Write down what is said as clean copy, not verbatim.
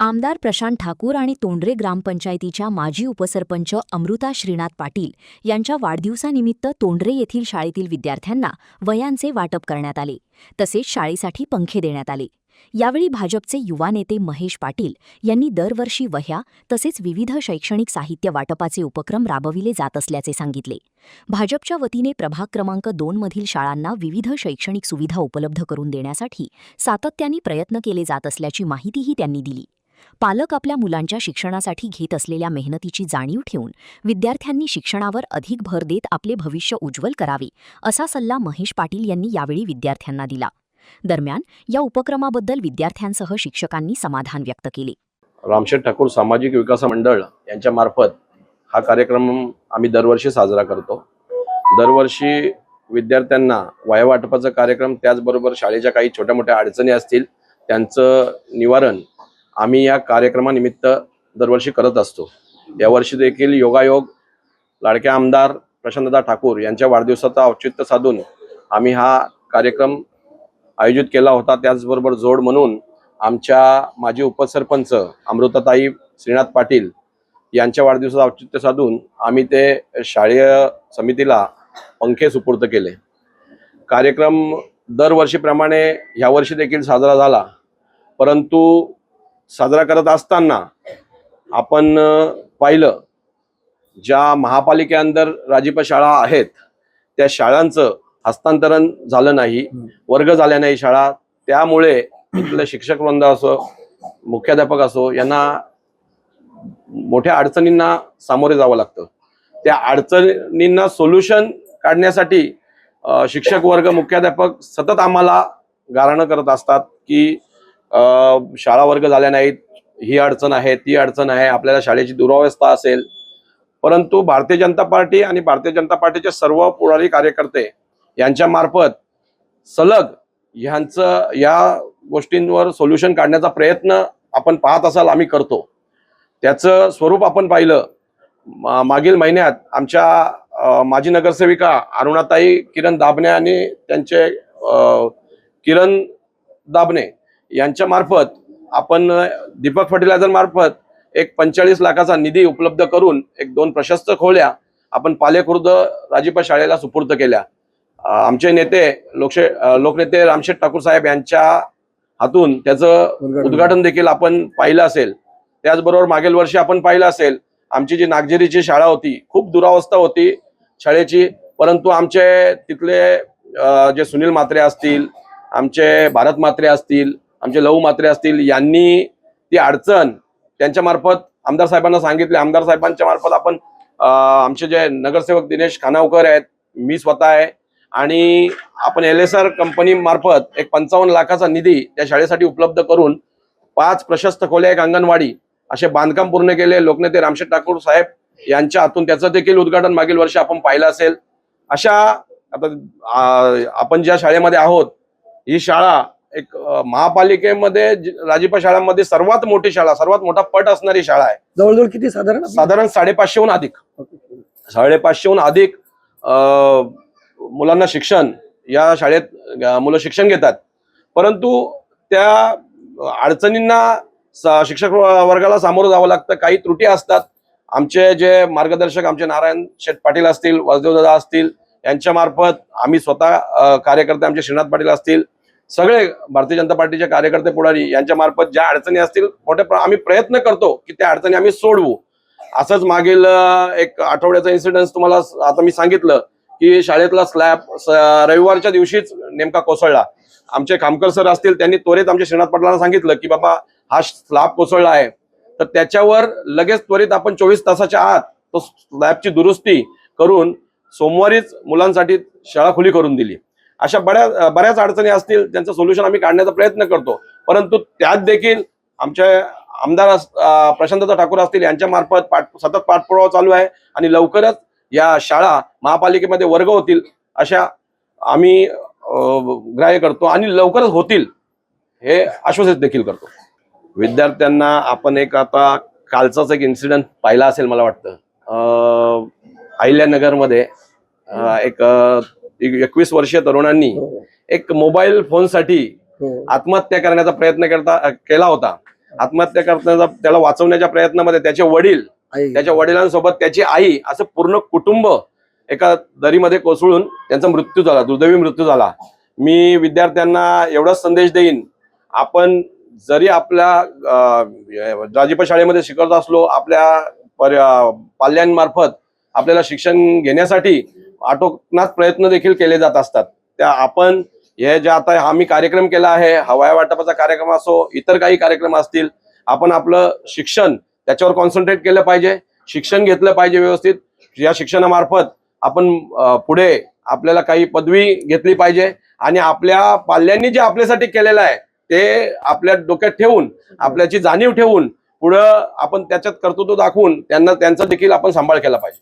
आमदार प्रशांत ठाकूर आणि तोंडरे ग्रामपंचायतीच्या माजी उपसरपंच अमृता श्रीनाथ पाटील यांच्या वाढदिवसानिमित्त तोंडरे येथील शाळेतील विद्यार्थ्यांना वह्यांचे वाटप करण्यात आले, तसेच शाळेसाठी पंखे देण्यात आले। यावेळी भाजपचे युवा नेते महेश पाटील यांनी दरवर्षी वह्या तसेच विविध शैक्षणिक साहित्य वाटपाचे उपक्रम राबविले जात असल्याचे सांगितले। भाजपच्या वतीने प्रभाग क्रमांक 2 मधील शाळांना विविध शैक्षणिक सुविधा उपलब्ध करून देण्यासाठी सातत्याने प्रयत्न केले जात असल्याची माहितीही त्यांनी दिली। पालक आपल्या मुलांच्या शिक्षणासाठी घेत असलेल्या मेहनतीची जाणीव ठेवून विद्यार्थ्यांनी शिक्षणावर अधिक भर देत आपले भविष्य उज्ज्वल करावे, असा सल्ला महेश पाटील यांनी यावेळी विद्यार्थ्यांना दिला। दरम्यान या उपक्रमाबद्दल विद्यार्थ्यांसह शिक्षकांनी समाधान व्यक्त केले। रामशेठ ठाकूर सामाजिक विकास मंडळ यांच्या मार्फत हा कार्यक्रम आम्ही दरवर्षी साजरा करतो। दरवर्षी विद्यार्थ्यांना वह्या वाटपाचा कार्यक्रम, त्याचबरोबर शाळेच्या काही छोट्या मोठ्या अडचणी असतील त्यांचं निवारण आम्ही या कार्यक्रमानिमित्त दरवर्षी करत असतो। यावर्षी देखील योगायोग लाडके आमदार प्रशांतदा ठाकूर यांच्या वाढदिवसाचा औचित्य साधून आम्ही हा कार्यक्रम आयोजित केला होता। त्याचबरोबर जोड म्हणून आमच्या माजी उपसरपंच अमृताताई श्रीनाथ पाटील यांच्या वाढदिवसाचा औचित्य साधून आम्ही ते शाळेय समितीला पंखे सुपूर्द केले। कार्यक्रम दरवर्षीप्रमाणे यावर्षी देखील साजरा झाला, परंतु साजरा करत असताना आपण पाहिलं ज्या महापालिकेअंदर राजीपा शाळा आहेत त्या शाळांचं हस्तांतरण झालं नाही, वर्ग झाले नाही शाळा। त्यामुळे इथले शिक्षक वृंद असो, मुख्याध्यापक असो, यांना मोठ्या अडचणींना सामोरे जावं लागतं। त्या अडचणींना सोल्युशन काढण्यासाठी शिक्षक वर्ग, मुख्याध्यापक सतत आम्हाला गाऱ्हाणं करत असतात की शाळा वर्ग झाल्या नाहीत, ही अडचण आहे, ती अडचण आहे, आपल्याला शाळेची दुरावस्था असेल। परंतु भारतीय जनता पार्टी आणि भारतीय जनता पार्टीचे सर्व पुढारी कार्यकर्ते यांच्या मार्फत सलग या गोष्टींवर सोल्युशन काढण्याचा प्रयत्न आपण पाहत असाल आम्ही करतो। त्याचं स्वरूप आपण पाहिलं, मागील महिन्यात आमच्या माजी नगरसेविका अरुणाताई किरण दाभणे आणि त्यांचे किरण दाभणे यांच्या मार्फत आपण दीपक फर्टिलायझर मार्फत एक 45 लाखाचा निधी उपलब्ध करून एक 2 प्रशस्त खोल्या आपण पालेखुर्द राजीपा शाळेला सुपूर्द केल्या। आमचे नेते लोकनेते रामशेठ ठाकूर साहेब यांच्या हातून त्याचं उद्घाटन देखील आपण पाहिलं असेल। त्याचबरोबर मागील वर्षी आपण पाहिलं असेल आमची जी नागझरीची शाळा होती, खूप दुरावस्था होती शाळेची, परंतु आमचे तिथले जे सुनील म्हात्रे असतील, आमचे भारत म्हात्रे असतील, आमचे लहू म्हात्रे असतील, यांनी ती अडचण त्यांच्या मार्फत आमदार साहेबांना सांगितले। आमदार साहेबांच्या मार्फत आपण आमचे जे नगरसेवक दिनेश खानावकर आहेत, मी स्वतः आहे, आणि आपण LSR कंपनी मार्फत एक 55 लाखाचा निधी त्या शाळेसाठी उपलब्ध करून 5 प्रशस्त खोल्या, एक अंगणवाडी असे बांधकाम पूर्ण केले। लोकनेते रामशेठ ठाकूर साहेब यांच्या हातून त्याचं देखील उद्घाटन मागील वर्षी आपण पाहिलं असेल। अशा आता आपण ज्या शाळेमध्ये आहोत, ही शाळा एक महापालिकेमध्ये राजीपा शाळांमध्ये सर्वात मोठी शाळा, सर्वात मोठा पट असणारी शाळा आहे। जवळजवळ किती साधारण 550हून अधिक 550हून अधिक मुलांना शिक्षण या शाळेत मुलं शिक्षण घेतात। परंतु त्या अडचणींना शिक्षक वर्गाला सामोरं जावं लागतं, काही त्रुटी असतात। आमचे जे मार्गदर्शक आमचे नारायण शेठ पाटील असतील, वासुदेव दादा असतील, यांच्या मार्फत आम्ही स्वतः कार्यकर्ते आमचे श्रीनाथ पाटील असतील, सगळे भारतीय जनता पार्टीचे कार्यकर्ते पुढारी यांच्या मार्फत ज्या अडचणी असतील आम्ही प्रयत्न करतो की त्या अडचणी आम्ही सोडवू। असंच मागील एक आठवड्याचा इन्सिडेंट तुम्हाला आता मी सांगितलं की शाळेतला स्लॅब रविवारच्या दिवशीच नेमका कोसळला। आमचे खामकर सर असतील, त्यांनी त्वरित आमच्या श्रीनाथ पाटलांना सांगितलं की बाबा हा स्लॅब कोसळला आहे, तर त्याच्यावर लगेच त्वरित आपण 24 तासाच्या आत तो स्लॅबची दुरुस्ती करून सोमवारीच मुलांसाठी शाळा खुली करून दिली। अशा बऱ्याच अडचणी असतील त्यांचं सोल्युशन आम्ही काढण्याचा प्रयत्न करतो, परंतु त्यात देखील आमचे आमदार प्रशांतदा ठाकूर असतील यांच्या मार्फत सतत पाठपुरावा चालू आहे आणि लवकरच या शाळा महापालिकेमध्ये वर्ग होतील अशा आम्ही ग्राह्य करतो आणि लवकरच होतील हे आश्वासित देखील करतो। विद्यार्थ्यांना आपण एक आता कालचाच एक इन्सिडेंट पाहिला असेल, मला वाटतं अहिल्यानगरमध्ये एक 21 वर्षीय तरुणांनी एक मोबाईल फोनसाठी आत्महत्या करण्याचा प्रयत्न केला होता। आत्महत्या करण्याचा, त्याला वाचवण्याच्या प्रयत्नामध्ये त्याचे वडील, त्याच्या वडिलांसोबत त्याची आई, असं पूर्ण कुटुंब एका दरीमध्ये कोसळून त्यांचा मृत्यू झाला, दुर्दैवी मृत्यू झाला. मी विद्यार्थ्यांना एवढाच संदेश देईन, आपण जरी आपल्या राजीप शाळेमध्ये शिकवत असलो, आपल्या पाल्यांमार्फत आपल्याला शिक्षण घेण्यासाठी आटोकाट प्रयत्न देखील केले जात असतात. त्या आपण हे जे आता आम्ही कार्यक्रम केला आहे, हवाई वाटपाचा कार्यक्रम असो, इतर काही कार्यक्रम असतील, आपण आपलं शिक्षण त्याच्यावर कॉन्सन्ट्रेट केलं पाहिजे, शिक्षण घेतलं पाहिजे व्यवस्थित. या शिक्षणामार्फत आपण पुढे आपल्याला काही पदवी घेतली पाहिजे आणि आपल्या पाल्यांनी जे आपल्यासाठी केलेलं आहे ते आपल्या डोक्यात ठेवून, आपल्याची जाणीव ठेवून पुढं आपण त्याच्यात कर्तृत्व दाखवून त्यांना त्यांचा देखील आपण सांभाळ केला पाहिजे.